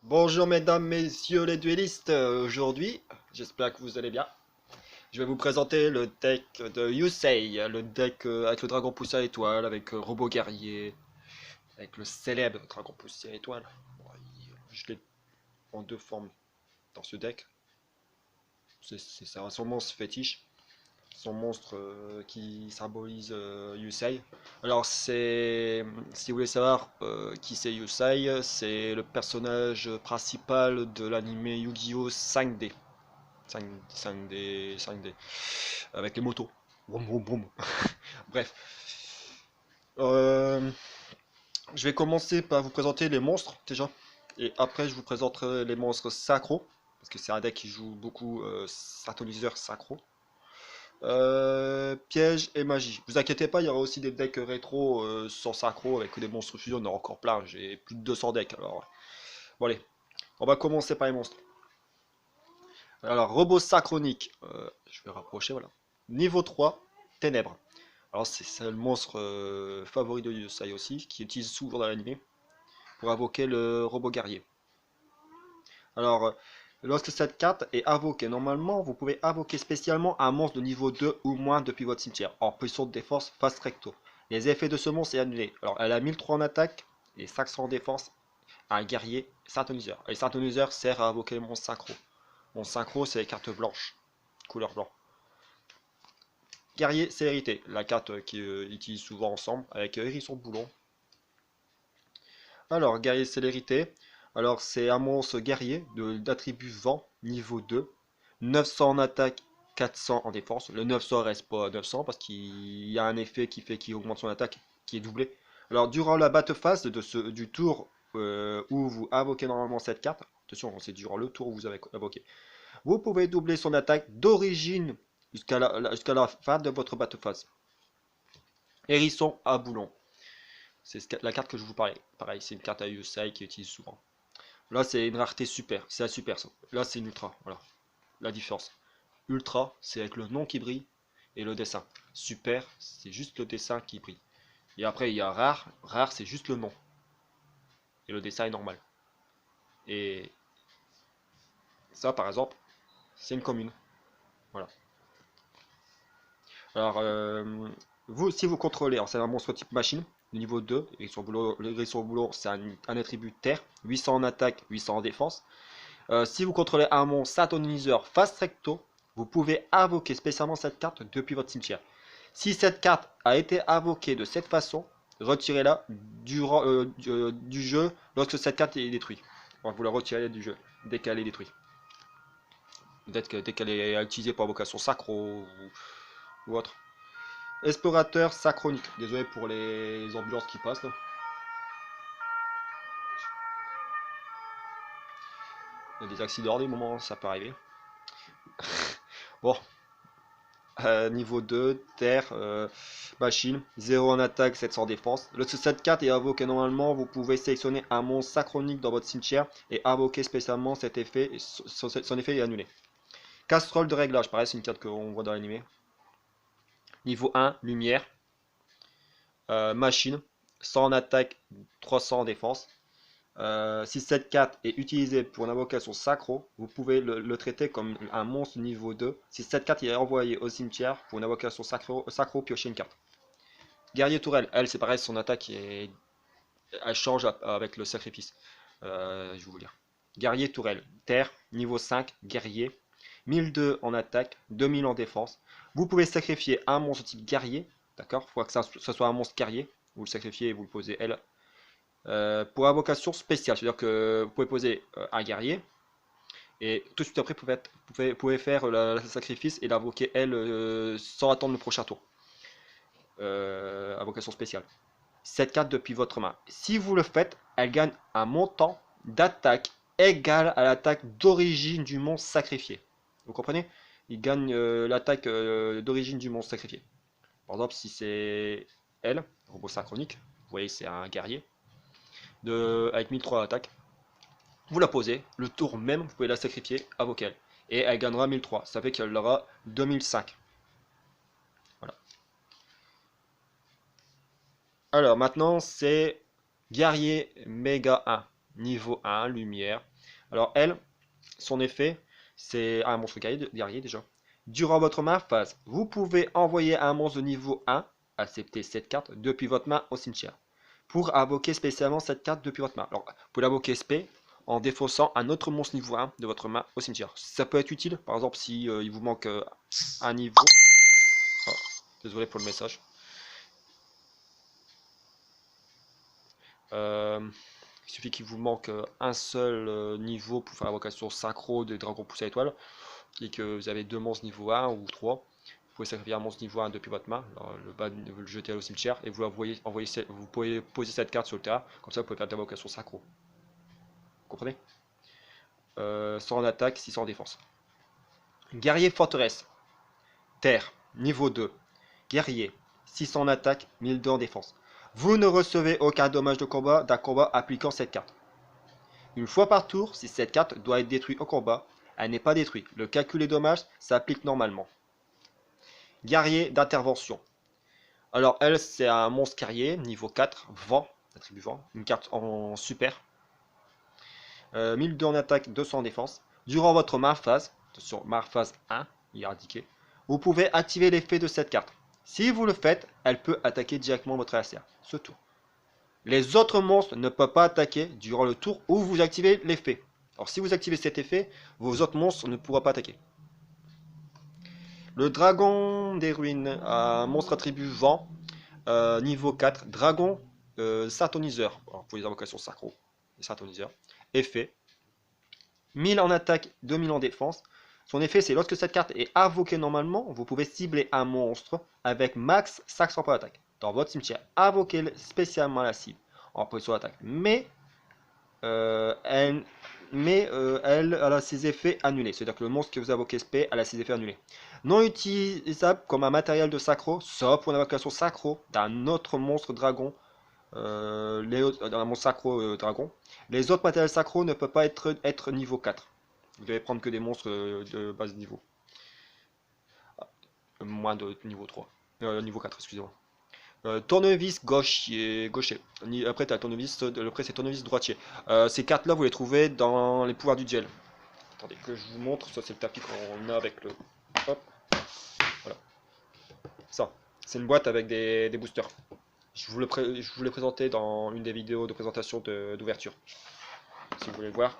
Bonjour mesdames, messieurs les duellistes. Aujourd'hui, j'espère que vous allez bien. Je vais vous présenter le deck de Yusei, le deck avec le dragon poussière étoile, avec robot guerrier, avec le célèbre dragon poussière étoile. Bon, je l'ai en deux formes dans ce deck. C'est son monstre fétiche, son monstre qui symbolise Yusei. Alors si vous voulez savoir qui c'est Yusei, c'est le personnage principal de l'anime Yu-Gi-Oh 5D. 5D, avec les motos. Vroom, vroom, vroom. Bref. Euh, je vais commencer par vous présenter les monstres déjà. Et après, je vous présenterai les monstres synchro. Parce que c'est un deck qui joue beaucoup synthoniseur synchro. Piège et magie. Vous inquiétez pas, il y aura aussi des decks rétro sans synchro avec des monstres fusion. Il y en a encore plein. J'ai plus de 200 decks. Alors, bon, allez. On va commencer par les monstres. Alors, robot synchronique. Je vais rapprocher, voilà. Niveau 3, ténèbres. Alors, c'est le monstre favori de Yusai aussi, qui utilise souvent dans l'anime pour invoquer le robot guerrier. Alors, lorsque cette carte est invoquée, normalement, vous pouvez invoquer spécialement un monstre de niveau 2 ou moins depuis votre cimetière, en position de défense face recto. Les effets de ce monstre sont annulés. Alors, elle a 1003 en attaque et 500 en défense. Un guerrier synthoniseur. Et synthoniseur sert à invoquer le monstre synchro. Mon synchro, c'est les cartes blanches, couleur blanc. Guerrier célérité, la carte qui utilise souvent ensemble avec Hérisson Boulon. Alors, guerrier célérité, alors c'est un monstre guerrier d'attribut vent, niveau 2, 900 en attaque, 400 en défense. Le 900 reste pas à 900 parce qu'il y a un effet qui fait qu'il augmente son attaque qui est doublé. Alors, durant la batte phase du tour où vous invoquez normalement cette carte, attention, c'est durant le tour où vous avez invoqué, vous pouvez doubler son attaque d'origine jusqu'à la fin de votre batte phase. Hérisson à boulon. C'est la carte que je vous parlais. Pareil, c'est une carte à Yusai qui utilise souvent. Là, c'est une rareté super. C'est la super, ça. Là, c'est une ultra. Voilà. La différence. Ultra, c'est avec le nom qui brille et le dessin. Super, c'est juste le dessin qui brille. Et après, il y a rare. Rare, c'est juste le nom. Et le dessin est normal. Et ça, par exemple, c'est une commune. Voilà. Alors, si vous contrôlez, alors c'est un monstre type machine, niveau 2, et sur boulot, c'est un attribut terre, 800 en attaque, 800 en défense. Si vous contrôlez un monstre synthoniseur face recto, vous pouvez invoquer spécialement cette carte depuis votre cimetière. Si cette carte a été invoquée de cette façon, retirez-la du jeu lorsque cette carte est détruite. Vous la retirez du jeu dès qu'elle est détruite. Dès qu'elle est utilisée pour invocation sacro ou autre. Explorateur synchronique. Désolé pour les ambulances qui passent là. Il y a des accidents des moments, ça peut arriver. Bon. Niveau 2, terre, machine, 0 en attaque, 700 en défense. Lorsque cette carte est invoquée normalement, vous pouvez sélectionner un monstre synchronique dans votre cimetière et invoquer spécialement cet effet, et son effet est annulé. Casserole de réglage, pareil, c'est une carte qu'on voit dans l'animé. Niveau 1, lumière, machine, 100 en attaque, 300 en défense. Si cette carte est utilisée pour une invocation sacro, vous pouvez le traiter comme un monstre niveau 2. Si cette carte est envoyée au cimetière pour une invocation sacro, piochez une carte. Guerrier tourelle, elle c'est pareil, son attaque elle change avec le sacrifice. Je vais vous lire. Guerrier tourelle, terre, niveau 5, guerrier, 1002 en attaque, 2000 en défense. Vous pouvez sacrifier un monstre type guerrier, d'accord. Il faut que ça soit un monstre guerrier. Vous le sacrifiez et vous le posez L. Pour invocation spéciale, c'est-à-dire que vous pouvez poser un guerrier et tout de suite après vous pouvez faire le sacrifice et l'invoquer elle sans attendre le prochain tour. Invocation spéciale. Cette carte depuis votre main. Si vous le faites, elle gagne un montant d'attaque égal à l'attaque d'origine du monstre sacrifié. Vous comprenez? Il gagne l'attaque d'origine du monstre sacrifié. Par exemple, si c'est elle, robot synchronique, vous voyez c'est un guerrier, avec 1003 attaques. Vous la posez, le tour même, vous pouvez la sacrifier à vos quels. Et elle gagnera 1003. Ça fait qu'elle aura 2005. Voilà. Alors maintenant, c'est guerrier méga 1. niveau 1, lumière. Alors elle, son effet, c'est un monstre guerrier déjà. Durant votre main phase, vous pouvez envoyer un monstre de niveau 1, accepter cette carte, depuis votre main au cimetière. Pour invoquer spécialement cette carte depuis votre main. Alors, vous pouvez l'invoquer spé en défaussant un autre monstre niveau 1 de votre main au cimetière. Ça peut être utile, par exemple si il vous manque un niveau. Oh, désolé pour le message. Il suffit qu'il vous manque un seul niveau pour faire l'invocation synchro des dragons poussés à étoile, et que vous avez deux monstres niveau 1 ou 3. Vous pouvez sacrifier un monstre niveau 1 depuis votre main, alors, le bas, vous le jetez au cimetière, et vous pouvez poser cette carte sur le terrain, comme ça vous pouvez faire de l'invocation synchro. Vous comprenez? 100 en attaque, 600 en défense. Guerrier forteresse. Terre, niveau 2. Guerrier, 600 en attaque, 1002 en défense. Vous ne recevez aucun dommage de combat d'un combat appliquant cette carte. Une fois par tour, si cette carte doit être détruite au combat, elle n'est pas détruite. Le calcul des dommages s'applique normalement. Guerrier d'intervention. Alors elle, c'est un monstre guerrier, niveau 4, vent, attribut vent, une carte en super. 1002 en attaque, 200 en défense. Durant votre main phase, sur main phase 1, éradiqué, vous pouvez activer l'effet de cette carte. Si vous le faites, elle peut attaquer directement votre adversaire, ce tour. Les autres monstres ne peuvent pas attaquer durant le tour où vous activez l'effet. Alors si vous activez cet effet, vos autres monstres ne pourront pas attaquer. Le dragon des ruines, un monstre attribut vent, niveau 4, dragon syntoniseur. Alors, pour les invocations synchro, les syntoniseurs. Effet, 1000 en attaque, 2000 en défense. Son effet, c'est lorsque cette carte est invoquée normalement, vous pouvez cibler un monstre avec max 500 points d'attaque. Dans votre cimetière, invoquez spécialement la cible en position d'attaque. Mais elle a ses effets annulés. C'est-à-dire que le monstre que vous invoquez SP, elle a ses effets annulés. Non utilisable comme un matériel de synchro, sauf pour une invocation synchro d'un autre monstre dragon. Un monstre synchro dragon. Les autres matériels synchro ne peuvent pas être niveau 4. Vous devez prendre que des monstres de bas niveau. Moins de niveau 3. Niveau 4, excusez-moi. Tournevis gaucher. Après, tu as tournevis, après c'est tournevis droitier. Ces cartes-là, vous les trouvez dans les pouvoirs du gel. Attendez que je vous montre. Ça, c'est le tapis qu'on a avec le. Hop. Voilà. Ça, c'est une boîte avec des boosters. Je vous l'ai présenté dans une des vidéos de présentation d'ouverture. Si vous voulez le voir.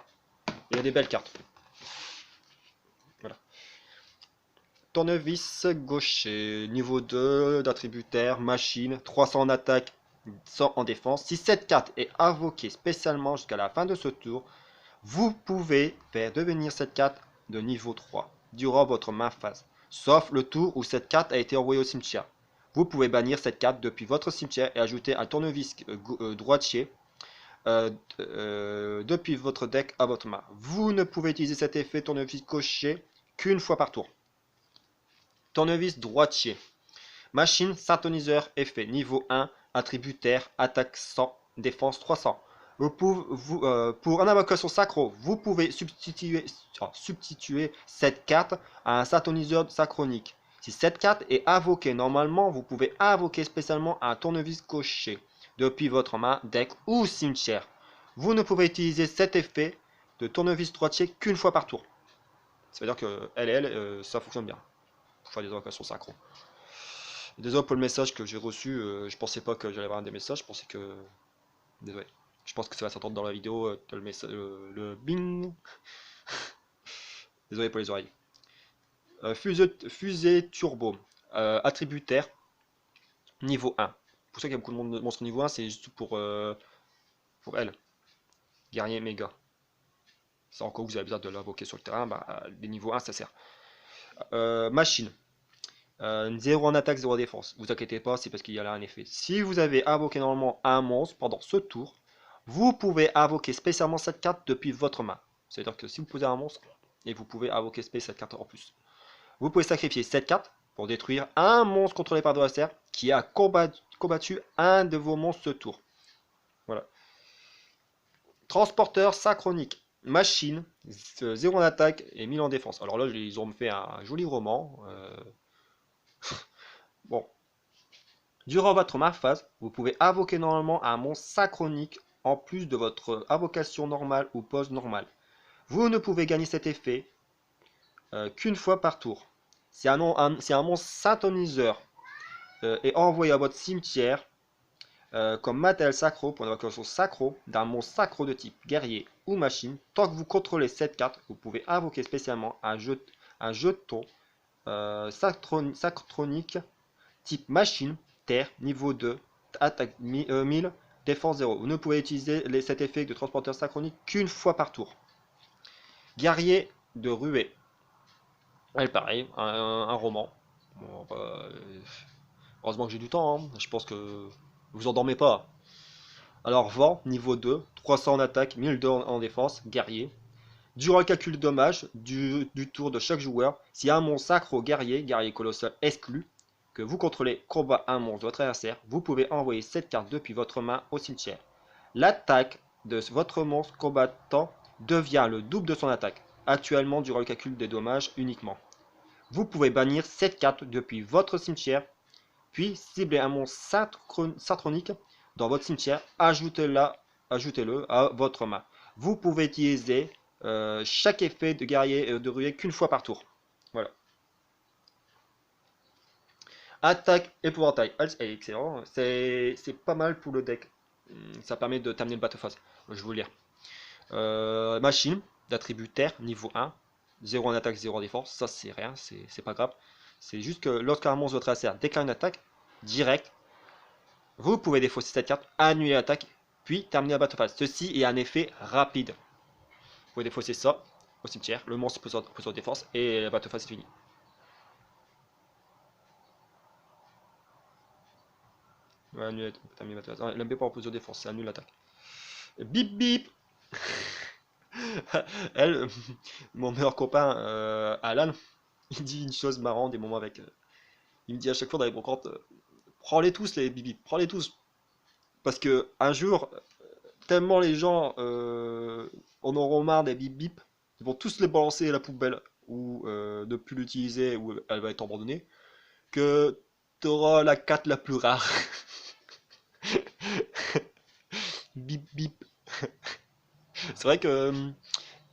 Il y a des belles cartes. Voilà. Tournevis gaucher, niveau 2 d'attributaire, machine, 300 en attaque, 100 en défense. Si cette carte est invoquée spécialement jusqu'à la fin de ce tour, vous pouvez faire devenir cette carte de niveau 3 durant votre main phase, sauf le tour où cette carte a été envoyée au cimetière. Vous pouvez bannir cette carte depuis votre cimetière et ajouter un tournevis droitier depuis votre deck à votre main. Vous ne pouvez utiliser cet effet tournevis gaucher qu'une fois par tour. Tournevis droitier. Machine, syntoniseur, effet niveau 1, attributaire, attaque 100, défense 300. Pour une invocation synchro, vous pouvez substituer cette carte à un syntoniseur synchronique. Si cette carte est invoquée normalement, vous pouvez invoquer spécialement un tournevis gaucher depuis votre main, deck ou cimetière. Vous ne pouvez utiliser cet effet de tournevis droitier qu'une fois par tour. Ça veut dire que ça fonctionne bien pour faire des invocations synchro. Désolé pour le message que j'ai reçu, je pensais pas que j'allais avoir des messages, je pensais que... Désolé. Je pense que ça va s'entendre dans la vidéo, le message, le bing. Désolé pour les oreilles. Fusée turbo, attributaire, niveau 1. Pour ça qu'il y a beaucoup de monstres niveau 1, c'est juste pour elle. Guerrier méga. C'est encore que vous avez besoin de l'invoquer sur le terrain, les niveaux 1 ça sert. Machine. 0 en attaque, 0 en défense. Vous inquiétez pas, c'est parce qu'il y a là un effet. Si vous avez invoqué normalement un monstre pendant ce tour, vous pouvez invoquer spécialement cette carte depuis votre main. C'est-à-dire que si vous posez un monstre, et vous pouvez invoquer cette carte en plus. Vous pouvez sacrifier cette carte pour détruire un monstre contrôlé par l'adversaire qui a combattu un de vos monstres ce tour. Voilà. Transporteur synchronique. Machine, 0 en attaque et 1000 en défense. Alors là, ils ont fait un joli roman. Bon. Durant votre main phase, vous pouvez invoquer normalement un monstre synchronique en plus de votre invocation normale ou pose normale. Vous ne pouvez gagner cet effet qu'une fois par tour. Si un monstre synthoniseur est envoyé à votre cimetière comme matériel sacro pour une invocation sacro d'un monstre sacro de type guerrier ou machine, tant que vous contrôlez cette carte, vous pouvez invoquer spécialement un jeton sacronique type machine, terre, niveau 2, attaque 1000, défense 0. Vous ne pouvez utiliser cet effet de transporteur synchronique qu'une fois par tour. Guerrier de ruée. Elle, pareil, un roman. Bon, heureusement que j'ai du temps, hein. Je pense que vous endormez pas. Alors, vent, niveau 2, 300 en attaque, 1002 en défense, guerrier. Durant le calcul de dommages du tour de chaque joueur, si un monstre sacro guerrier colossal exclu, que vous contrôlez combat un monstre de votre adversaire, vous pouvez envoyer cette carte depuis votre main au cimetière. L'attaque de votre monstre combattant devient le double de son attaque, actuellement durant le calcul des dommages uniquement. Vous pouvez bannir cette carte depuis votre cimetière, puis cibler un monstre synchronique dans votre cimetière, ajoutez-le à votre main. Vous pouvez utiliser chaque effet de guerrier de ruée qu'une fois par tour. Voilà. Attaque épouvantail. C'est excellent. C'est pas mal pour le deck. Ça permet de terminer le battle phase. Je vais vous lire. Machine d'attribut terre, niveau 1. 0 en attaque, 0 en défense. Ça, c'est rien. C'est pas grave. C'est juste que lorsqu'un monstre de votre adversaire déclare une attaque directe, vous pouvez défausser cette carte, annuler l'attaque, puis terminer la battle phase. Ceci est un effet rapide. Vous pouvez défausser ça au cimetière. Le monstre peut sur défense et la battle phase est finie. Ouais, annuler, terminer la battle phase. L'MB pas en position de défense, c'est annule l'attaque. Bip bip. Elle, mon meilleur copain Alan, il dit une chose marrante des moments avec. Il me dit à chaque fois dans les brocantes, prends-les tous les bip bip, prends-les tous. Parce que un jour, tellement les gens en auront marre des bip bip, ils vont tous les balancer à la poubelle ou ne plus l'utiliser ou elle va être abandonnée, que tu auras la carte la plus rare. Bip bip. C'est vrai que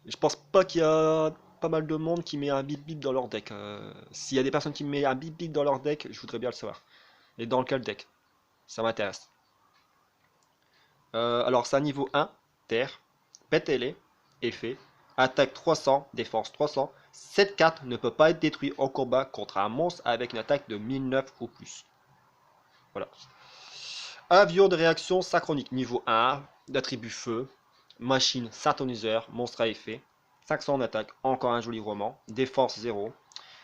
je pense pas qu'il y a pas mal de monde qui met un bip bip dans leur deck. S'il y a des personnes qui mettent un bip bip dans leur deck, je voudrais bien le savoir. Et dans quel deck? Ça m'intéresse. Alors c'est un niveau 1, terre, pétélé, effet, attaque 300, défense 300. Cette carte ne peut pas être détruite en combat contre un monstre avec une attaque de 1009 ou plus. Voilà. Avion de réaction synchronique niveau 1, d'attribut feu, machine synthoniseur, monstre à effet, 500 en attaque, encore un joli roman, défense 0.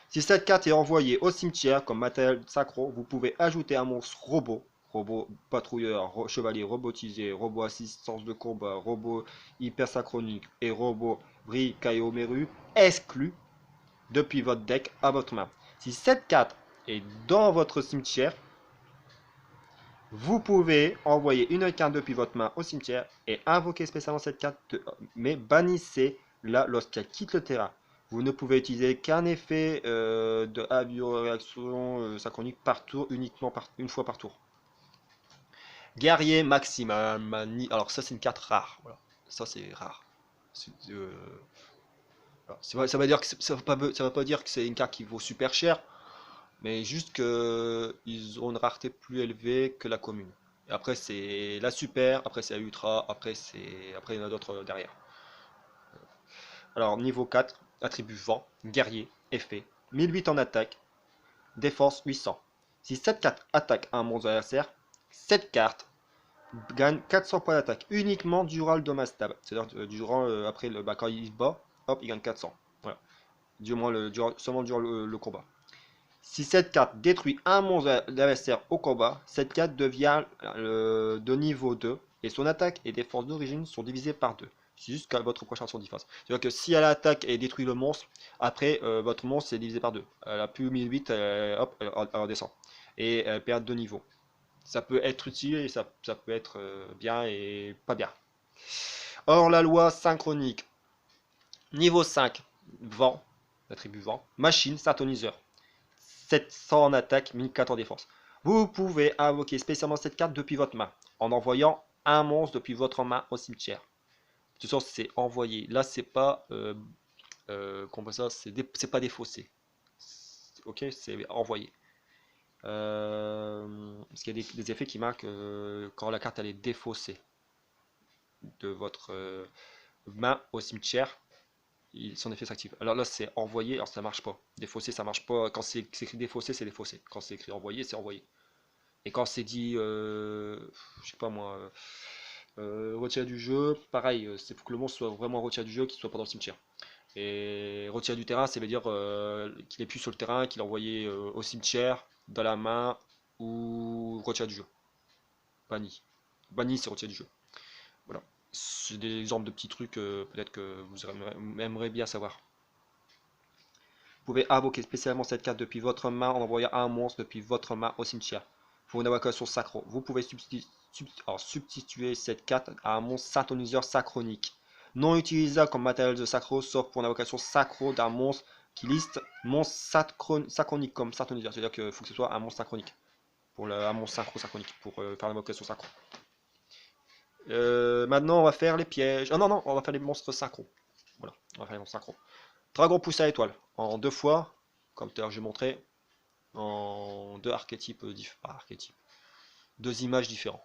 Si cette carte est envoyée au cimetière comme matériel sacro, vous pouvez ajouter un monstre robot, robot patrouilleur, chevalier robotisé, robot assistance de combat, robot hypersynchronique et robot Kaiomeru exclu depuis votre deck à votre main. Si cette carte est dans votre cimetière, vous pouvez envoyer une carte depuis votre main au cimetière et invoquer spécialement cette carte, mais bannissez-la lorsqu'elle quitte le terrain. Vous ne pouvez utiliser qu'un effet de réaction synchronique par tour, uniquement une fois par tour. Guerrier maximum. Alors ça c'est une carte rare. Voilà. Ça c'est rare. Ça veut dire que ça veut pas dire que c'est une carte qui vaut super cher, mais juste qu'ils ont une rareté plus élevée que la commune. Et après c'est la super, après c'est la ultra, après il y en a d'autres derrière. Alors niveau 4, attribut vent, guerrier, effet, 1008 en attaque, défense 800. Si cette carte attaque un monstre adversaire, cette carte gagne 400 points d'attaque uniquement durant le dommage stable. C'est-à-dire durant après quand il se bat, hop, il gagne 400. Voilà. Seulement durant le combat. Si cette carte détruit un monstre adversaire au combat, cette carte devient de niveau 2 et son attaque et défense d'origine sont divisées par 2. C'est juste qu'à votre prochain tour d'efface. C'est-à-dire que si elle attaque et détruit le monstre, après votre monstre c'est divisé par 2. Elle a plus 1008, hop, elle redescend. Et elle perd 2 niveaux. Ça peut être utile et ça peut être bien et pas bien. Or la loi synchronique. Niveau 5, vent, l'attribut vent, machine, synthoniseur. 700 en attaque, 1004 en défense. Vous pouvez invoquer spécialement cette carte depuis votre main, en envoyant un monstre depuis votre main au cimetière. De toute façon, c'est envoyé. Là, c'est pas, comment ça, c'est pas défaussé. Ok, c'est envoyé. Parce qu'il y a des effets qui marquent quand la carte elle est défaussée de votre main au cimetière, son effet s'active. Alors là, c'est envoyé, alors ça marche pas. Défaussé, ça marche pas. Quand c'est écrit défaussé, c'est défaussé. Quand c'est écrit envoyé, c'est envoyé. Et quand c'est dit, je sais pas moi, retiré du jeu, pareil, c'est pour que le monstre soit vraiment retiré du jeu, qu'il soit pas dans le cimetière. Et retiré du terrain, ça veut dire qu'il est plus sur le terrain, qu'il est envoyé au cimetière, dans la main, ou retiré du jeu. Banni. Banni, c'est retiré du jeu. Voilà. C'est des exemples de petits trucs, peut-être que vous aimeriez bien savoir. Vous pouvez invoquer spécialement cette carte depuis votre main en envoyant un monstre depuis votre main au cimetière. Pour une invocation sacro, vous pouvez substituer cette carte à un monstre synthoniseur sacronique. Non utilisable comme matériel de sacro, sauf pour une invocation sacro d'un monstre qui liste monstre sacronique comme synthoniseur. C'est-à-dire qu'il faut que ce soit un monstre synchronique. Pour un monstre synchro sacronique, pour faire l'invocation sacro. Maintenant, on va faire les pièges. Ah non, non, on va faire les monstres synchro. Voilà, on va faire les monstres synchro. Dragon poussé à étoile, en deux fois, comme tout à l'heure j'ai montré, en deux archétypes, deux images différentes.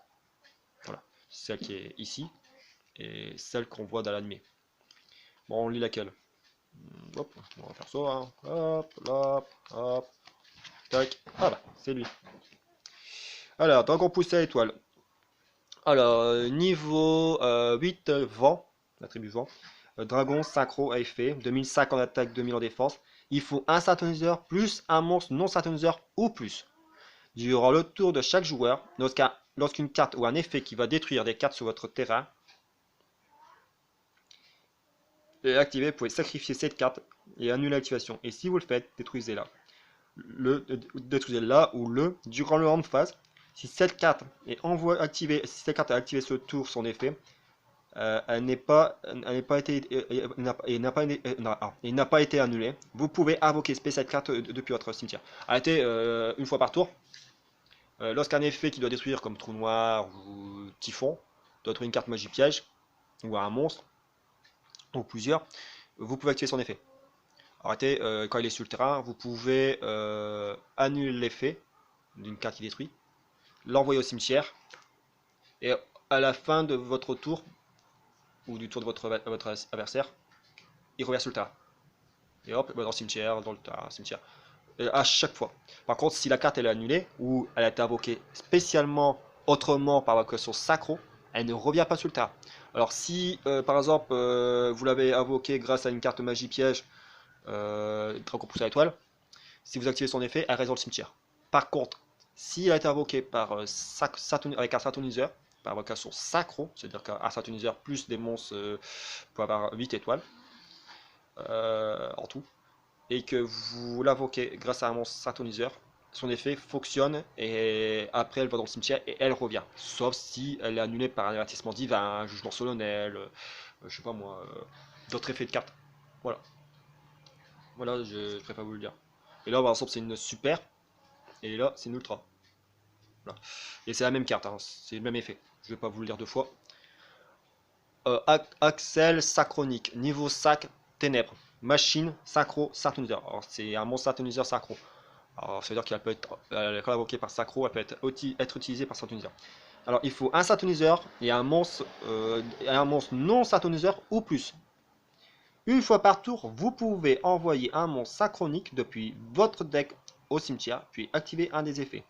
Voilà, celle qui est ici et celle qu'on voit dans l'animé. Bon, on lit laquelle? Hop, on va faire ça, hein. Hop, hop, hop, tac. Ah bah, c'est lui. Alors, dragon poussé à étoile. Alors, niveau 8, vent, l'attribut vent. Dragon synchro à effet, 2005 en attaque, 2000 en défense. Il faut un synthoniseur plus un monstre non synthoniseur ou plus. Durant le tour de chaque joueur, lorsqu'une carte ou un effet qui va détruire des cartes sur votre terrain est activé, vous pouvez sacrifier cette carte et annuler l'activation. Et si vous le faites, détruisez-la. Détruisez-la ou le durant le hand phase. Si cette carte est activée, si cette carte a activé ce tour son effet, elle n'a pas été, n'a pas été annulée. Vous pouvez invoquer cette carte depuis votre cimetière. Arrêtez une fois par tour. Lorsqu'un effet qui doit détruire, comme trou noir ou typhon, doit trouver une carte magie piège ou un monstre ou plusieurs, vous pouvez activer son effet. Arrêtez quand il est sur le terrain, vous pouvez annuler l'effet d'une carte qui détruit, l'envoyer au cimetière et à la fin de votre tour ou du tour de votre adversaire, il revient sur le terrain. Et hop, dans le cimetière, dans le cimetière. Et à chaque fois. Par contre, si la carte elle est annulée, ou elle a été invoquée spécialement autrement par invocation sacro, elle ne revient pas sur le terrain. Alors si, par exemple, vous l'avez invoquée grâce à une carte magie piège, Dragon poussé à étoile, si vous activez son effet, elle reste dans le cimetière. Par contre, si elle a été invoquée par, avec un synthoniseur, par invocation sacro, c'est-à-dire qu'un synthoniseur plus des monstres pour avoir 8 étoiles en tout, et que vous l'invoquez grâce à un monstre synthoniseur, son effet fonctionne et après elle va dans le cimetière et elle revient. Sauf si elle est annulée par un avertissement divin, un jugement solennel, je sais pas moi, d'autres effets de carte. Voilà, voilà, je préfère vous le dire. Et là, par exemple, c'est une super, et là, c'est une ultra. Voilà. Et c'est la même carte, hein, c'est le même effet. Je vais pas vous le dire deux fois. Axel Sacronique, niveau sac, ténèbres. Machine, synchro, synthoniseur. Alors, c'est un monstre synthoniseur synchro. Alors, ça veut dire qu'elle peut être, quand invoquée par Sacro, elle peut être utilisée par synthoniseur. Alors, il faut un synthoniseur et un monstre non synthoniseur ou plus. Une fois par tour, vous pouvez envoyer un monstre synchronique depuis votre deck au cimetière, puis activer un des effets.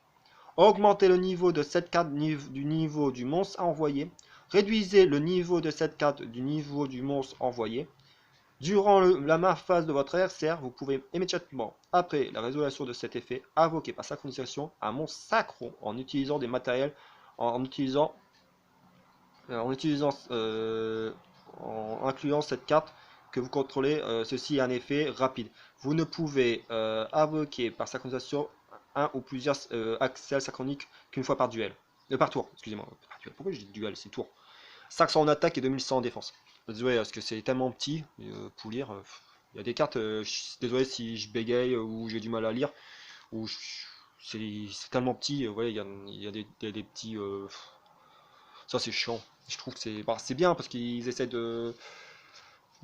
Augmentez le niveau de cette carte du niveau du monstre envoyé. Réduisez le niveau de cette carte du niveau du monstre envoyé. Durant la main phase de votre adversaire, vous pouvez immédiatement, après la résolution de cet effet, invoquer par synchronisation un monstre synchro en utilisant des matériels, en utilisant, en incluant cette carte que vous contrôlez. Ceci a un effet rapide. Vous ne pouvez invoquer par synchronisation un ou plusieurs accès synchroniques qu'une fois par duel. Par tour, excusez-moi. Pourquoi je dis duel? C'est tour. 500 en attaque et 2100 en défense. Désolé parce que c'est tellement petit pour lire. Il y a des cartes, désolé si je bégaye ou j'ai du mal à lire, ou c'est tellement petit, ouais, il y a des petits. Ça c'est chiant. Je trouve que c'est bien parce qu'ils essaient de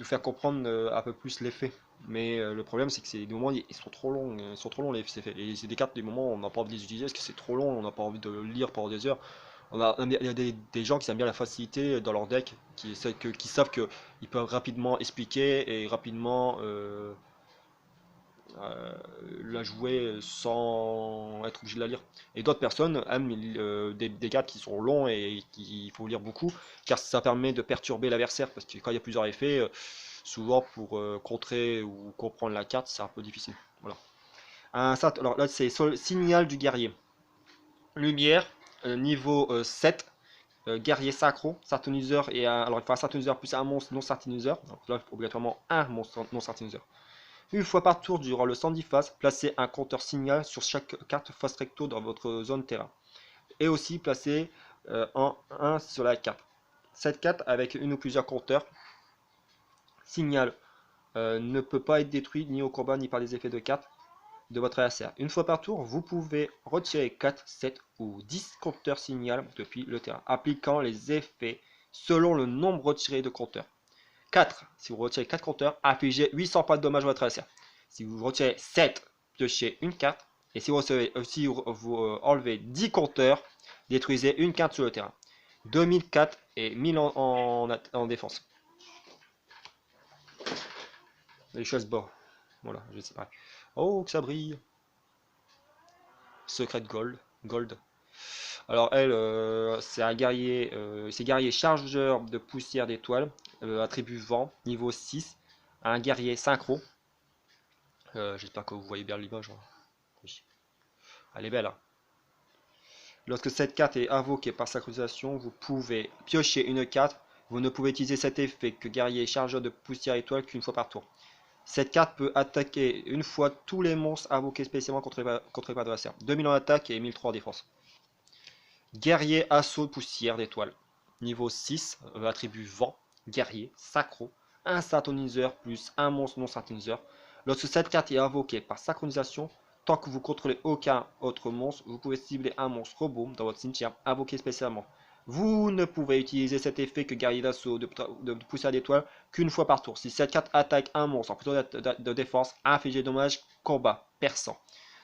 faire comprendre un peu plus l'effet. Mais le problème c'est que c'est des moments ils sont trop longs, ils sont trop longs les effets. Et c'est des cartes des moments où on n'a pas envie de les utiliser parce que c'est trop long, on n'a pas envie de le lire pendant des heures. Il y a des gens qui aiment bien la facilité dans leur deck, qui savent qu'ils peuvent rapidement expliquer et rapidement euh, la jouer sans être obligé de la lire. Et d'autres personnes aiment des cartes qui sont longs et qu'il faut lire beaucoup, car ça permet de perturber l'adversaire, parce que quand il y a plusieurs effets, souvent pour contrer ou comprendre la carte, c'est un peu difficile. Voilà. Alors là, c'est signal du guerrier. Lumière, niveau 7, guerrier sacro, sartoniseur, alors il faut un sartoniseur plus un monstre non sartoniseur, donc là obligatoirement un monstre non sartoniseur. Une fois par tour durant le 110 phases, placez un compteur signal sur chaque carte face recto dans votre zone terrain. Et aussi placez en 1 sur la carte. Cette carte avec une ou plusieurs compteurs signal ne peut pas être détruit ni au combat ni par les effets de carte de votre adversaire. Une fois par tour, vous pouvez retirer 4, 7 ou 10 compteurs signal depuis le terrain, appliquant les effets selon le nombre retiré de compteurs. 4. Si vous retirez 4 compteurs, affligez 800 points de dommage à votre adversaire. Si vous retirez 7, piochez une carte. Et si vous enlevez 10 compteurs, détruisez une carte sur le terrain. 2004 et 1000 en défense. Les choses bas. Voilà, je sais pas. Oh, que ça brille. Secret Gold. Alors elle, c'est un guerrier, c'est guerrier chargeur de poussière d'étoiles, attribut vent, niveau 6. Un guerrier synchro. J'espère que vous voyez bien l'image. Hein. Oui. Elle est belle. Hein. Lorsque cette carte est invoquée par synchronisation, vous pouvez piocher une carte. Vous ne pouvez utiliser cet effet que guerrier chargeur de poussière étoile qu'une fois par tour. Cette carte peut attaquer une fois tous les monstres invoqués spécialement contre les adversaires. 2000 en attaque et 1003 en défense. Guerrier assaut de poussière d'étoile. Niveau 6, attribut vent, guerrier, sacro, un syntoniseur plus un monstre non syntoniseur. Lorsque cette carte est invoquée par synchronisation, tant que vous contrôlez aucun autre monstre, vous pouvez cibler un monstre robot dans votre cimetière invoqué spécialement. Vous ne pouvez utiliser cet effet que guerrier d'assaut de poussière d'étoile qu'une fois par tour. Si cette carte attaque un monstre en position de défense, infligez dommage, combat, perçant.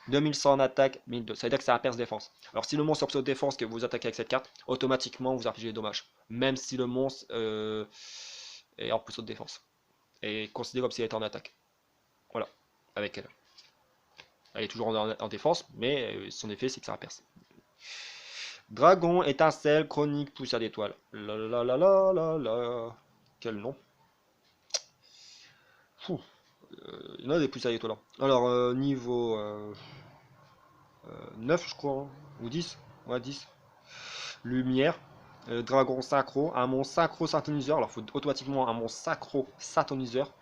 2100 en attaque, 1002. Ça veut dire que c'est un perce défense. Alors si le monstre est en position de défense que vous attaquez avec cette carte, automatiquement vous infligez des dommages. Même si le monstre est en position de défense. Et considéré comme s'il était en attaque. Voilà, avec elle. Elle est toujours en défense, mais son effet c'est que c'est un perce. Dragon, étincelle, chronique, poussière d'étoile. La la la la la la. Quel nom. Fou. Il y en a des poussières d'étoiles. Alors, niveau 9, je crois, hein, ou 10. Ouais, 10. Lumière. Dragon synchro. Un monstre synchro syntoniseur. Alors, il faut automatiquement un monstre synchro syntoniseur.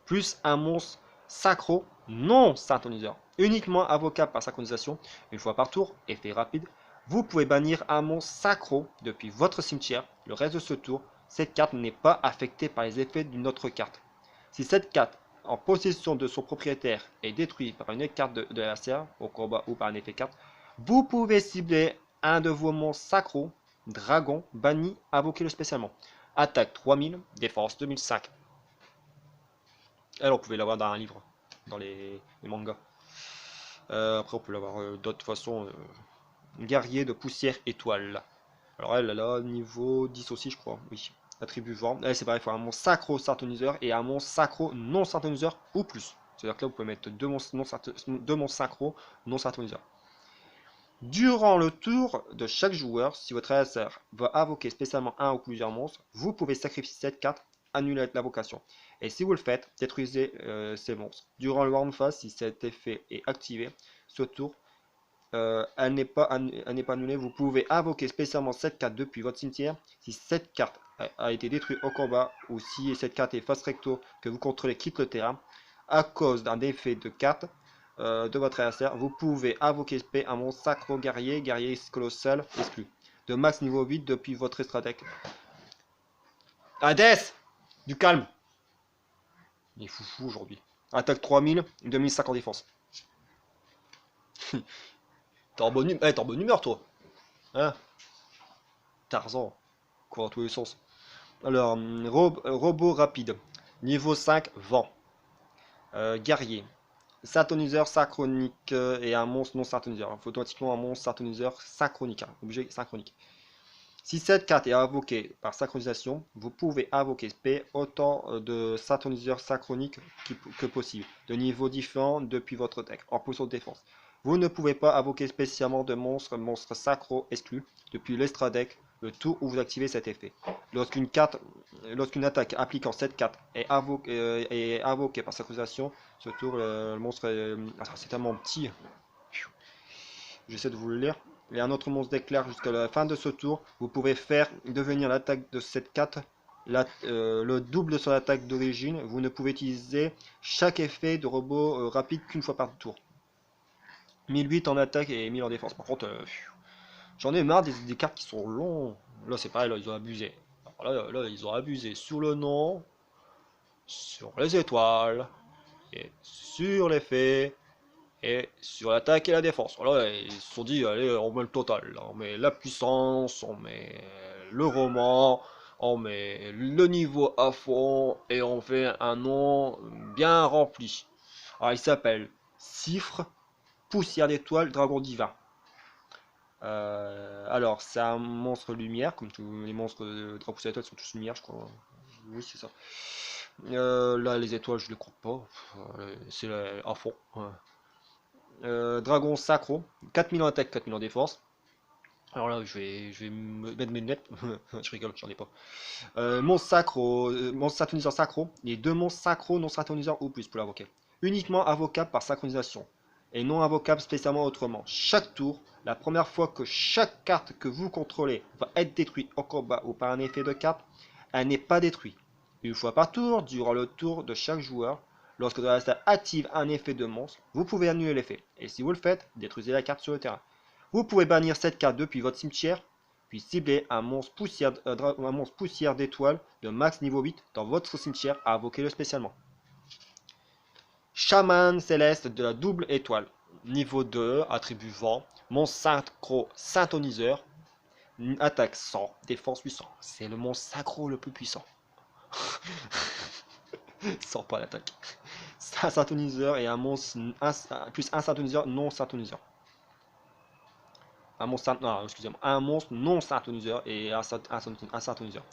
Plus un monstre synchro non syntoniseur. Uniquement invocable par synchronisation. Une fois par tour. Effet rapide. Vous pouvez bannir un monstre synchro depuis votre cimetière. Le reste de ce tour, cette carte n'est pas affectée par les effets d'une autre carte. Si cette carte en possession de son propriétaire est détruite par une carte de l'adversaire au combat ou par un effet carte, vous pouvez cibler un de vos monstres sacro, dragon, banni, invoquez-le spécialement. Attaque 3000, défense 2005. Elle, on pouvait l'avoir dans un livre, dans les mangas. Après, on peut l'avoir d'autres façons. Guerrier de poussière étoile. Alors elle a niveau 10 aussi, je crois. Oui. Attribut vent. Elle, c'est pareil, il faut un monstre sacro syntoniseur et un monstre sacro non syntoniseur ou plus. C'est-à-dire que là, vous pouvez mettre deux monstres sacro non syntoniseurs. Durant le tour de chaque joueur, si votre adversaire va invoquer spécialement un ou plusieurs monstres, vous pouvez sacrifier cette carte, annuler l'invocation. Et si vous le faites, détruisez ces monstres. Durant le round phase, si cet effet est activé, ce tour, elle n'est pas annulée. Vous pouvez invoquer spécialement cette carte depuis votre cimetière. Si cette carte a été détruite au combat ou si cette carte est face recto que vous contrôlez quitte le terrain à cause d'un effet de carte de votre adversaire, vous pouvez invoquer un monstre sacro guerrier, guerrier colossal exclu de max niveau 8 depuis votre stratège. Hades, du calme. Il est foufou aujourd'hui. Attaque 3000, 2050 défense. T'es en bonne humeur, toi. Hein, Tarzan. court dans tous les sens. Alors, robot rapide. Niveau 5, vent. Guerrier. Syntoniseur synchronique et un monstre non syntoniseur. Il faut automatiquement un monstre syntoniseur synchronique. Hein, objet synchronique. Si cette carte est invoquée par synchronisation, vous pouvez invoquer SP autant de syntoniseurs synchroniques que possible, de niveaux différents depuis votre deck, en position de défense. Vous ne pouvez pas invoquer spécialement de monstres synchro exclus depuis l'extra deck le tour où vous activez cet effet. Lorsqu'une attaque impliquant cette carte est invoquée par synchronisation, ce tour le monstre est... c'est tellement petit. J'essaie de vous le lire. Et un autre monstre d'éclair jusqu'à la fin de ce tour. Vous pouvez faire devenir l'attaque de cette carte le double de son attaque d'origine. Vous ne pouvez utiliser chaque effet de robot rapide qu'une fois par tour. 1008 en attaque et 1000 en défense. Par contre, j'en ai marre des cartes qui sont longs. Là, c'est pareil, là, ils ont abusé. Alors là, ils ont abusé sur le nom, sur les étoiles, et sur l'effet, et sur l'attaque et la défense. Voilà, ils se sont dit, allez, on met le total. On met la puissance, on met le roman, on met le niveau à fond, et on fait un nom bien rempli. Alors, il s'appelle Cifre, Poussière d'étoile, Dragon divin. Alors, c'est un monstre lumière, comme tous les monstres de Dragon poussière d'étoile sont tous lumière, je crois. Oui, c'est ça. Là, les étoiles, je les compte pas. C'est à fond. Ouais. Dragon Sacro, 4000 en attaque, 4000 en défense. Alors là, je vais me mettre mes lunettes. Je rigole, j'en ai pas. Monstre Sacro, monstre syntoniseur Sacro. Les deux monstres Sacro non syntoniseurs ou plus pour l'invoquer. Uniquement invocable par synchronisation. Et non invocable spécialement autrement. Chaque tour, la première fois que chaque carte que vous contrôlez va être détruite au combat ou par un effet de carte, elle n'est pas détruite. Une fois par tour, durant le tour de chaque joueur, lorsque votre adversaire active un effet de monstre, vous pouvez annuler l'effet. Et si vous le faites, détruisez la carte sur le terrain. Vous pouvez bannir cette carte depuis votre cimetière, puis cibler un monstre poussière d'étoile de max niveau 8 dans votre cimetière à invoquer-le spécialement. Chaman céleste de la double étoile, niveau 2, attribut vent, monstre synchro syntoniseur, attaque 100, défense 800. C'est le monstre synchro le plus puissant. Sans pas l'attaque. Un syntoniseur et un monstre plus un syntoniseur non syntoniseur. Un monstre, excusez-moi, un monstre non syntoniseur et un syntoniseur.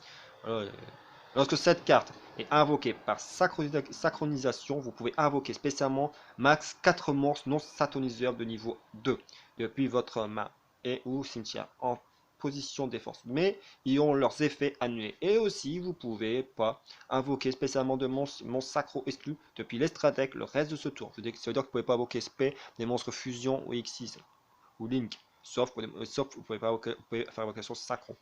Lorsque cette carte est invoquée par synchronisation, vous pouvez invoquer spécialement max 4 monstres non syntoniseurs de niveau 2 depuis votre main et ou cimetière en position de défense, mais ils ont leurs effets annulés. Et aussi, vous pouvez pas invoquer spécialement de monstres sacro exclus depuis l'extra deck le reste de ce tour. Ça veut dire que vous ne pouvez pas invoquer SP, des monstres fusion ou X6 ou Link, sauf vous pouvez pas faire invocation sacro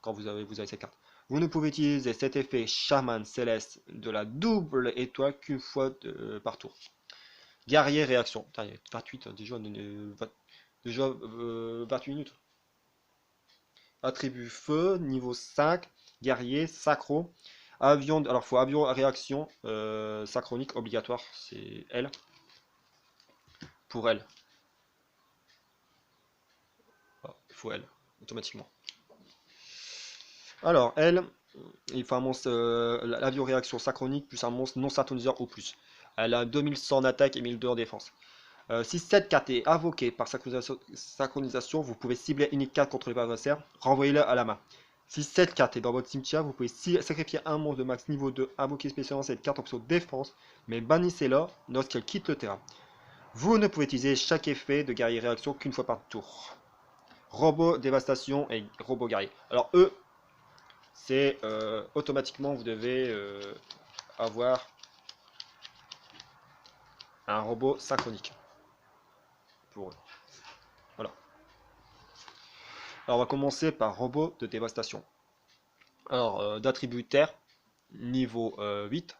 quand vous avez cette carte. Vous ne pouvez utiliser cet effet chaman céleste de la double étoile qu'une fois par tour. Guerrier réaction. Putain, il y a 28 déjà, 28 minutes. Attribut feu, niveau 5, guerrier, sacro. Avion, alors faut avion à réaction synchronique obligatoire, c'est L. Pour elle. Ah, il faut L, automatiquement. Alors, elle, il faut un monstre, l'avion réaction synchronique plus un monstre non syntoniseur ou plus. Elle a 2100 d'attaque et 1002 en défense. Si cette carte est invoquée par synchronisation, vous pouvez cibler une carte contre les adversaires, renvoyez-la à la main. Si cette carte est dans votre cimetière, vous pouvez sacrifier un monstre de max niveau 2, invoquer spécialement cette carte en option défense, mais bannissez-la lorsqu'elle quitte le terrain. Vous ne pouvez utiliser chaque effet de guerrier réaction qu'une fois par tour. Robot dévastation et robot guerrier. Alors eux, c'est automatiquement vous devez avoir un robot synchronique pour eux. Voilà. Alors on va commencer par robot de dévastation. Alors d'attribut terre, niveau 8,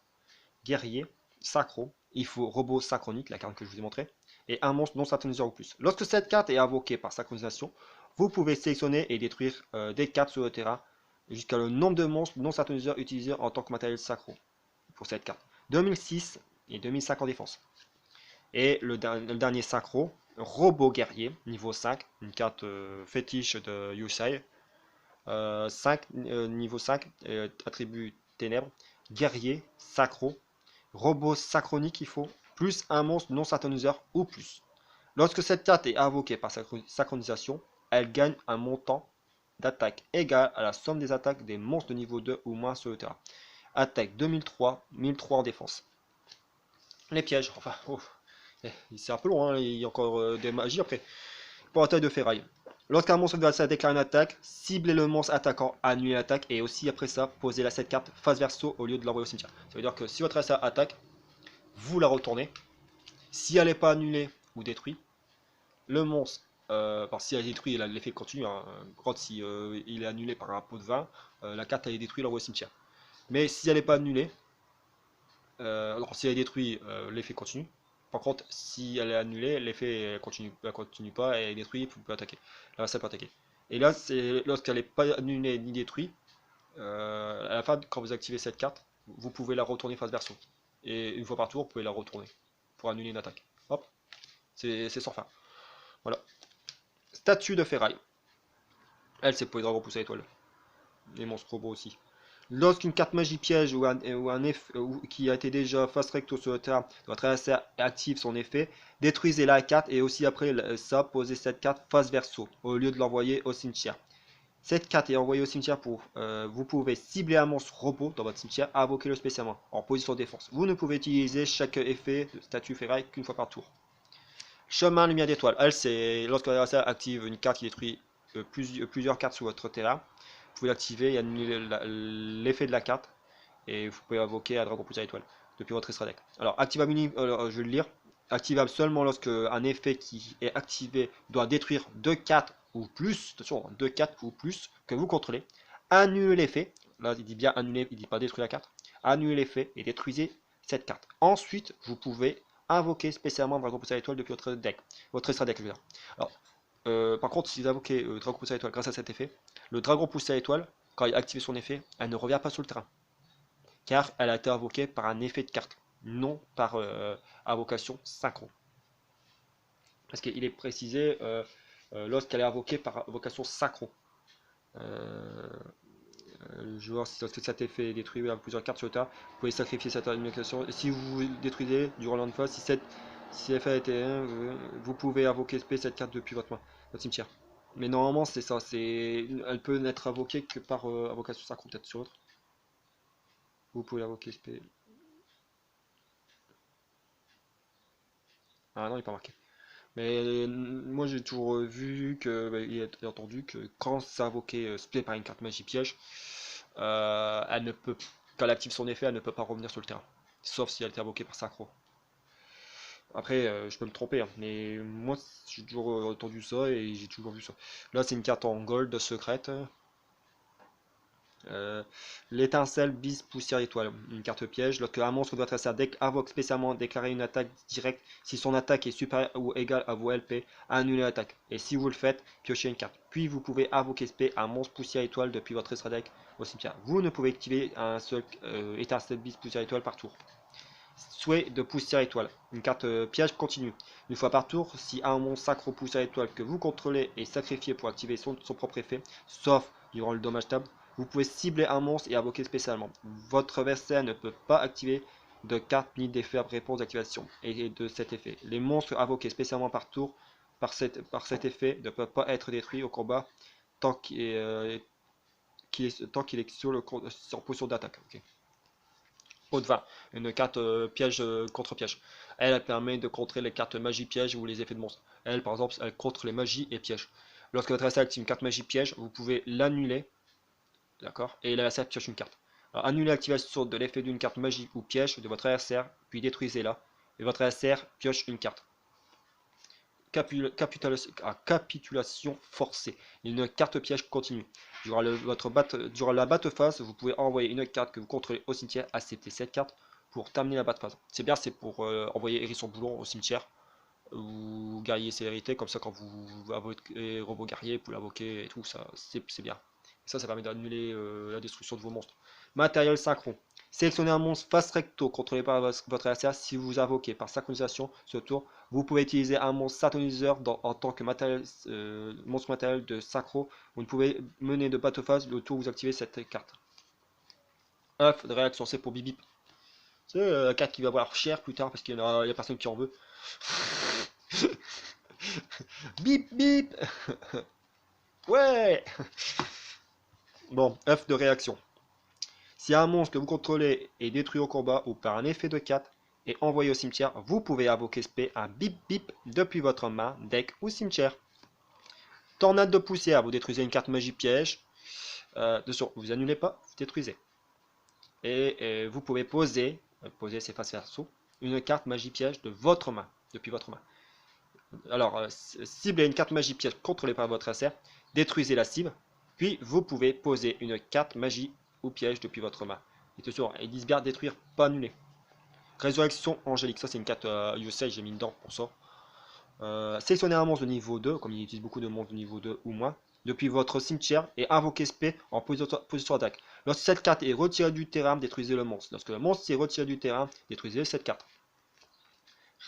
guerrier, synchro, il faut robot synchronique, la carte que je vous ai montré, et un monstre non synchroniseur ou plus. Lorsque cette carte est invoquée par synchronisation, vous pouvez sélectionner et détruire des cartes sur le terrain jusqu'à le nombre de monstres non synchroniseurs utilisés en tant que matériel synchro pour cette carte. 2006 et 2005 en défense. Et le dernier synchro, robot guerrier, niveau 5, une carte fétiche de Yusai. Niveau 5, attribut ténèbres, guerrier, sacro, robot synchronique il faut, plus un monstre non synthoniseur ou plus. Lorsque cette carte est invoquée par synchronisation, elle gagne un montant d'attaque égal à la somme des attaques des monstres de niveau 2 ou moins sur le terrain. Attaque 2003, 1003 en défense. Les pièges, enfin, oh, c'est un peu long, hein, il y a encore des magies après. Pour attaque de ferraille. Lorsqu'un monstre adversaire déclare une attaque, ciblez le monstre attaquant, annulez l'attaque et aussi après ça, posez la cette carte face verso au lieu de l'envoyer au cimetière. Ça veut dire que si votre adversaire attaque, vous la retournez. Si elle n'est pas annulée ou détruite, le monstre, si elle est détruite, l'effet continue. Hein, si il est annulé par un pot de vin, la carte elle est détruite, l'envoie au cimetière. Mais si elle n'est pas annulée, alors si elle est détruite, l'effet continue. Par contre, si elle est annulée, l'effet continue pas, elle est détruite, vous pouvez attaquer. Là, ça peut attaquer. Et là, c'est lorsqu'elle n'est pas annulée ni détruite, à la fin, quand vous activez cette carte, vous pouvez la retourner face verso. Et une fois par tour, vous pouvez la retourner pour annuler une attaque. Hop, c'est sans fin. Voilà. Statue de ferraille. Elle, c'est pour les dragons poussés à étoile. Les monstres robots aussi. Lorsqu'une carte magie piège ou un effet qui a été déjà face recto sur le terrain, votre adversaire active son effet, détruisez la carte et aussi après ça, posez cette carte face verso au lieu de l'envoyer au cimetière. Cette carte est envoyée au cimetière pour vous pouvez cibler un monstre robot dans votre cimetière, invoquer-le spécialement en position de défense. Vous ne pouvez utiliser chaque effet de statue ferraille qu'une fois par tour. Chemin lumière d'étoile. Elle, c'est lorsque l'adversaire active une carte qui détruit plusieurs cartes sur votre terrain. Vous pouvez l'activer et annuler l'effet de la carte. Et vous pouvez invoquer un dragon poussé à étoile depuis votre extra deck. Alors, activable je vais le lire. Activable seulement lorsque un effet qui est activé doit détruire 2 cartes ou plus. Attention, 2 cartes ou plus que vous contrôlez. Annulez l'effet. Là, il dit bien annuler, il dit pas détruire la carte. Annulez l'effet et détruisez cette carte. Ensuite, vous pouvez invoquer spécialement Dragon Poussé à l'étoile depuis votre deck. Votre extra deck, je veux dire. Alors, par contre, si vous invoquez Dragon Poussé à l'étoile grâce à cet effet, le Dragon Poussé à l'étoile, quand il active son effet, elle ne revient pas sur le terrain. Car elle a été invoquée par un effet de carte, non par invocation synchro. Parce qu'il est précisé lorsqu'elle est invoquée par invocation synchro. Je vais voir si cet effet est détruit avec plusieurs cartes sur le tas. Vous pouvez sacrifier cette invocation. Et si vous détruisez durant l'endfas, si l'effet a été 1, vous pouvez invoquer SP cette carte depuis votre main, votre cimetière. Mais normalement c'est ça, elle peut n'être invoquée que par invocation synchro, peut-être sur autre. Vous pouvez invoquer SP. Ah non, il n'est pas marqué. Mais moi j'ai toujours vu que, il est entendu que quand c'est invoqué spé par une carte magie piège, elle ne peut, quand elle active son effet, elle ne peut pas revenir sur le terrain. Sauf si elle est invoquée par synchro. Après, je peux me tromper, hein, mais moi j'ai toujours entendu ça et j'ai toujours vu ça. Là c'est une carte en gold secrète. Euh, L'étincelle bise poussière étoile, une carte piège. Lorsque un monstre de votre adversaire invoque spécialement déclarer une attaque directe, si son attaque est supérieure ou égale à vos LP, annulez l'attaque. Et si vous le faites, piochez une carte. Puis vous pouvez invoquer SP un monstre poussière étoile depuis votre extra deck au cimetière. Vous ne pouvez activer un seul étincelle bise poussière étoile par tour. Souhait de poussière étoile, une carte piège continue. Une fois par tour, si un monstre sacro poussière étoile que vous contrôlez est sacrifié pour activer son propre effet, sauf durant le dommage table, vous pouvez cibler un monstre et invoquer spécialement. Votre adversaire ne peut pas activer de carte ni d'effet à réponse d'activation et de cet effet. Les monstres invoqués spécialement par tour par cet effet ne peuvent pas être détruits au combat tant qu'il est en position d'attaque. Okay. Haut de 20, une carte piège contre piège. Elle permet de contrer les cartes magie piège ou les effets de monstre. Elle, par exemple, elle contre les magies et pièges. Lorsque votre adversaire active une carte magie piège, vous pouvez l'annuler, d'accord, et l'adversaire pioche une carte. Alors, annulez l'activation de l'effet d'une carte magie ou piège de votre adversaire, puis détruisez-la, et votre adversaire pioche une carte. Capitulation forcée. Une carte piège continue. Durant la batte phase, vous pouvez envoyer une carte que vous contrôlez au cimetière, accepter cette carte pour terminer la batte phase. C'est bien, c'est pour envoyer Hérisson Boulon au cimetière ou guerrier célérité, comme ça quand vous invoquez robot guerrier, vous l'invoquez et tout, ça c'est bien. Et ça permet d'annuler la destruction de vos monstres. Matériel synchro. Sélectionnez un monstre face recto contrôlé par votre adversaire si vous invoquez par synchronisation ce tour. Vous pouvez utiliser un monstre synchroniseur en tant que matériel, monstre matériel de synchro. Vous ne pouvez mener de bateau phase le tour où vous activez cette carte. Œuf de réaction, c'est pour Bibip. C'est la carte qui va valoir cher plus tard parce qu'il y a personne qui en veut. Bip bip. Ouais. Bon, œuf de réaction. Si un monstre que vous contrôlez est détruit au combat ou par un effet de 4 et envoyé au cimetière, vous pouvez invoquer spé un bip bip depuis votre main, deck ou cimetière. Tornade de poussière, vous détruisez une carte magie piège. Vous annulez pas, vous détruisez. Et vous pouvez poser c'est face verso, une carte magie piège de votre main, depuis votre main. Alors, ciblez une carte magie piège contrôlée par votre adversaire, détruisez la cible, puis vous pouvez poser une carte magie ou piège depuis votre main. Et toujours, ils disent bien détruire, pas annuler. Résurrection angélique, ça c'est une carte usage, j'ai mis dedans pour ça. Sélectionnez un monstre de niveau 2, comme il utilise beaucoup de monstres de niveau 2 ou moins, depuis votre cimetière et invoquez spé en position d'attaque. Lorsque cette carte est retirée du terrain, détruisez le monstre. Lorsque le monstre est retiré du terrain, détruisez cette carte.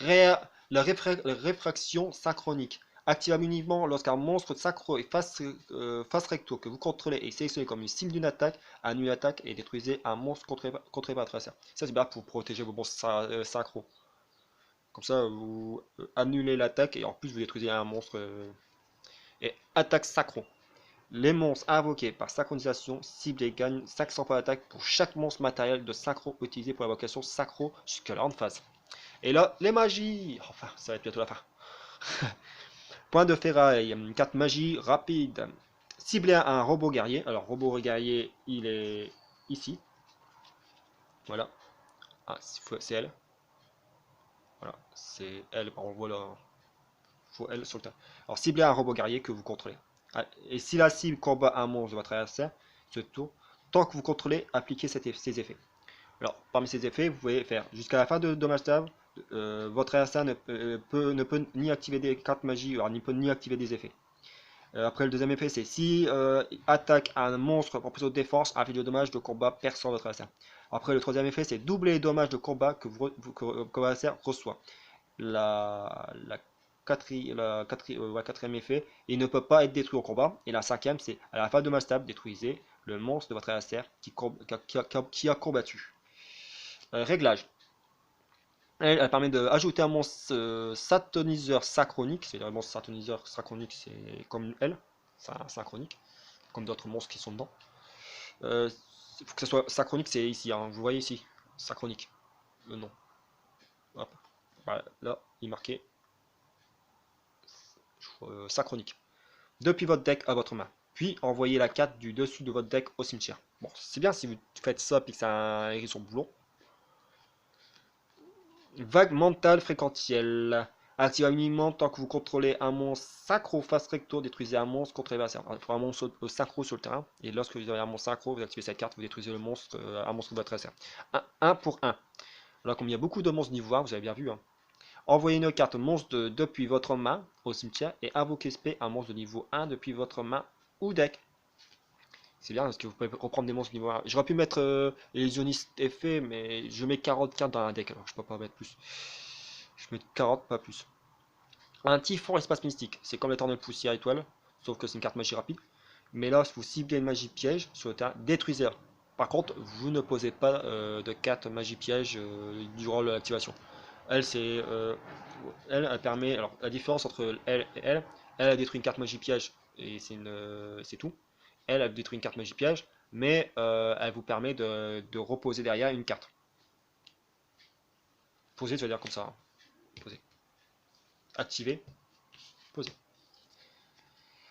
La réfraction synchronique. Activable uniquement lorsqu'un monstre synchro est face recto que vous contrôlez et sélectionnez comme une cible d'une attaque, annulez l'attaque et détruisez un monstre contrôlé par votre adversaire. Ça c'est bien pour protéger vos monstres synchro. Comme ça vous annulez l'attaque et en plus vous détruisez un monstre. Et attaque synchro. Les monstres invoqués par synchronisation ciblés gagnent 500 points d'attaque pour chaque monstre matériel de synchro utilisé pour l'invocation synchro jusqu'à la phase. Et là, les magies. Enfin, ça va être bientôt la fin. Point de ferraille, une carte magie rapide. Cibler un robot guerrier. Alors, robot guerrier, il est ici. Voilà. Ah, c'est elle. Voilà, c'est elle. On voit là. Faut elle sur le terrain. Alors, cibler un robot guerrier que vous contrôlez. Ah, et si la cible combat un monstre de votre adversaire, ce tour, tant que vous contrôlez, appliquez ces effets. Alors, parmi ces effets, vous pouvez faire jusqu'à la fin de dommage table. Votre adversaire ne peut ni activer des cartes magie, alors, ni activer des effets. Après, le deuxième effet, c'est si attaque un monstre en position de défense, inflige de dommages de combat perçant votre adversaire. Après, le troisième effet, c'est doubler les dommages de combat que votre adversaire reçoit. La quatrième effet, il ne peut pas être détruit au combat. Et la cinquième, c'est à la fin de dommage table, détruisez le monstre de votre adversaire qui a combattu. Réglage. Elle permet d'ajouter un monstre syntoniseur synchronique. C'est un monstre syntoniseur synchronique, c'est comme une L, synchronique, comme d'autres monstres qui sont dedans. Il faut que ce soit synchronique, c'est ici, hein, vous voyez ici, synchronique, le nom. Hop. Voilà, là, il est marqué synchronique. Depuis votre deck à votre main. Puis envoyez la carte du dessus de votre deck au cimetière. Bon, c'est bien si vous faites ça et que ça a écrit son boulon. Vague mentale fréquentielle. Active uniquement tant que vous contrôlez un monstre synchro face recto, détruisez un monstre contre l'adversaire. Il faut un monstre synchro sur le terrain. Et lorsque vous avez un monstre synchro, vous activez cette carte, vous détruisez le monstre, un monstre de votre adversaire. 1 pour 1. Alors comme il y a beaucoup de monstres niveau 1, vous avez bien vu. Hein. Envoyez une carte monstre depuis votre main au cimetière et invoquez spé un monstre de niveau 1 depuis votre main ou deck. C'est bien parce que vous pouvez reprendre des monstres niveau 1. J'aurais pu mettre illusionniste effet, mais je mets 40 cartes dans un deck, alors je peux pas mettre plus. Je mets 40, pas plus. Un typhon espace mystique, c'est comme l'éternel poussière étoile, sauf que c'est une carte magie rapide. Mais là, si vous ciblez une magie piège sur le terrain, détruisez-la. Par contre, vous ne posez pas de carte magie piège durant l'activation. Elle, elle permet. Alors, la différence entre elle et elle détruit une carte magie piège et c'est tout. Elle détruit une carte magie piège, mais elle vous permet de reposer derrière une carte. Poser, ça veut dire comme ça. Hein. Poser. Activer. Poser.